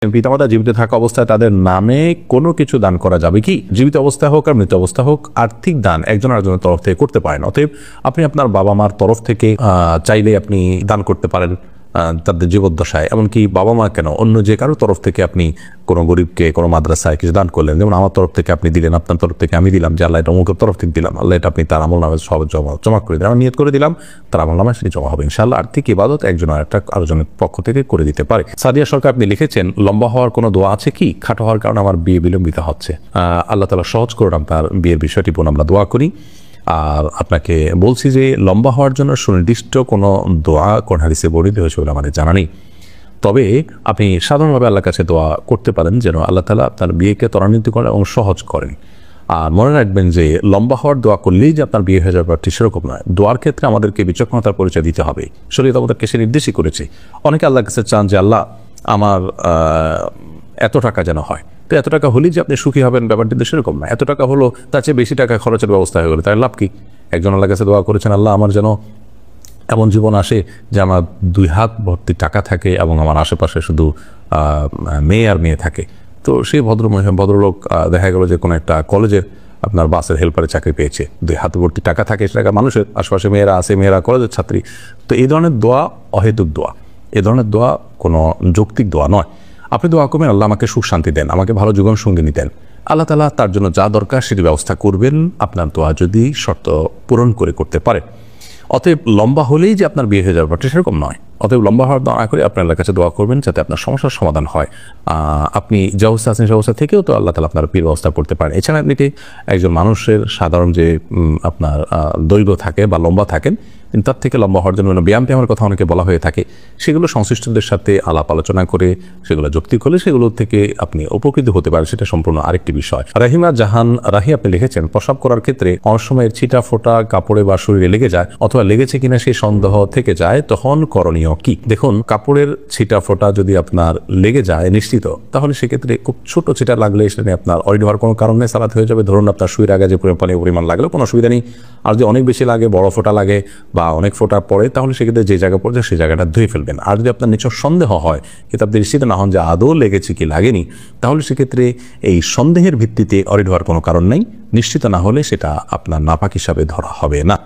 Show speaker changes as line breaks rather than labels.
পিতামাতা জীবিত থাকা অবস্থায় তাদের নামে কোনো কিছু দান করা যাবে কি? জীবিত অবস্থা হোক আর মৃত অবস্থা হোক, আর্থিক দান একজন আরেকজনের তরফ থেকে করতে পারেন। অতএব আপনি আপনার বাবা মার তরফ থেকে চাইলে আপনি দান করতে পারেন তাদের জীবদ্দশায়। এমনকি বাবা মা কেন, অন্য যে কারো তরফ থেকে আপনি কোনো গরিবকে কোনো মাদ্রাসায় কিছু দান করলেন, যেমন আমার তরফ থেকে আপনি দিলেন, আপনার তরফ থেকে আমি দিলাম, যে আল্লাহ এটা অমুকের তরফ থেকে দিলাম, আল্লাহ এটা আপনি তার আমল নামে সব জমা করে দিলাম, আমি নিয়ত করে দিলাম, তার আমল নামে সেটি জমা হবে। ইনশাআল্লাহ আর্থিক ইবাদত একজন আরেকজনের পক্ষ থেকে করে দিতে পারে। সাদিয়া সরকার আপনি লিখেছেন, লম্বা হওয়ার কোনো দোয়া আছে কি? খাটো হওয়ার কারণে আমার বিয়ে বিলম্বিত হচ্ছে, আল্লাহ তাআলা সহজ করুন আপনার বিয়ের বিষয়টি বোন, আমরা দোয়া করি। আর আপনাকে বলছি যে লম্বা হওয়ার জন্য সুনির্দিষ্ট কোনো দোয়া কোন হাদিসে বর্ণিত হয়েছে বলে আমাদের জানা নেই। তবে আপনি সাধারণভাবে আল্লাহর কাছে দোয়া করতে পারেন যেন আল্লাহ তাআলা আপনার বিয়েকে ত্বরান্বিত করেন এবং সহজ করেন। আর মনে রাখবেন যে লম্বা হওয়ার দোয়া করলেই যে আপনার বিয়ে হয়ে যাবে ব্যাপারটি সেরকম নয়। দোয়ার ক্ষেত্রে আমাদেরকে বিচক্ষণতার পরিচয় দিতে হবে, শরীয়ত আমাদেরকে সে নির্দেশই করেছে। অনেকে আল্লাহর কাছে চান যে আল্লাহ আমার এত টাকা যেন হয়, তো এত টাকা হলেই যে আপনি সুখী হবেন ব্যাপারটি তো সেরকম না। এত টাকা হলো, তার চেয়ে বেশি টাকা খরচের ব্যবস্থা হয়ে গেলো, তাই লাভ কি? একজন আল্লাহর কাছে দোয়া করেছেন, আল্লাহ আমার যেন এমন জীবন আসে যে আমার 2 হাত ভর্তি টাকা থাকে এবং আমার আশেপাশে শুধু মেয়ে আর মেয়ে থাকে। তো সেই ভদ্রলোক দেখা গেল যে কোনো একটা কলেজের আপনার বাসের হেল্পারে চাকরি পেয়েছে, 2 হাত ভর্তি টাকা থাকে, সেটা মানুষের আশেপাশে মেয়েরা আছে, মেয়েরা কলেজের ছাত্রী। তো এই ধরনের দোয়া অহেতুক দোয়া, এ ধরনের দোয়া কোনো যৌক্তিক দোয়া নয়। আপনি দোয়া করবেন, আল্লাহ আমাকে সুখ শান্তি দেন, আমাকে ভালো জীবন সঙ্গিনী দেন। আল্লাহ তাআলা তার জন্য যা দরকার সেটি ব্যবস্থা করবেন, আপনার দোয়া যদি শর্ত পূরণ করে করতে পারে। অতএব লম্বা হলেই যে আপনার বিয়ে হয়ে যাবে ব্যাপারটা সেরকম নয়। অতএব লম্বা হওয়ার দোয়া করে আপনার আল্লাহর কাছে দোয়া করবেন যাতে আপনার সমস্যার সমাধান হয়। আপনি যে অবস্থা আছেন সে অবস্থা থেকেও তো আল্লাহ তাআলা আপনার বিয়ের ব্যবস্থা করতে পারেন। এছাড়া এমনিতে একজন মানুষের সাধারণ যে আপনার দৈর্ঘ্য থাকে বা লম্বা থাকেন, কিন্তু তার থেকে লম্বা হওয়ার জন্য ব্যায়ামের কথা অনেকে বলা হয়ে থাকে, সেগুলো সংশ্লিষ্টদের সাথে আলাপ আলোচনা করে সেগুলো যৌক্তিক হলে সেগুলোর থেকে আপনি উপকৃত হতে পারেন, সেটা সম্পূর্ণ আরেকটি বিষয়। রাহিমা জাহান রাহি আপনি লিখেছেন, প্রস্রাব করার ক্ষেত্রে অনেক সময় ছিটা ফোটা কাপড়ে বা শরীরে লেগে যায়, অথবা লেগেছে কিনা সেই সন্দেহ থেকে যায়, তখন করণীয় কি? দেখুন, কাপড়ের ছিটা ফোটা যদি আপনার লেগে যায় নিশ্চিত, তাহলে সেক্ষেত্রে খুব ছোট ছিটা লাগলে সেটা আপনার অরিড হওয়ার কোনো কারণে সালাত হয়ে যাবে। ধরুন আপনার শুয়ের আগে যে পরিমাণ লাগলেও কোনো অসুবিধা নেই। আর যদি অনেক বেশি লাগে, বড় ফোঁটা লাগে বা অনেক ফোঁটা পড়ে, তাহলে সেক্ষেত্রে যে জায়গা পড়ছে সেই জায়গাটা ধুয়ে ফেলবেন। আর যদি আপনার নিচের সন্দেহ হয়, কিন্তু আপনি নিশ্চিত না হন যে আদৌ লেগেছে কি লাগেনি, তাহলে সেক্ষেত্রে এই সন্দেহের ভিত্তিতে অরিড হওয়ার কোনো কারণ নেই। নিশ্চিত না হলে সেটা আপনার নাপাক হিসাবে ধরা হবে না।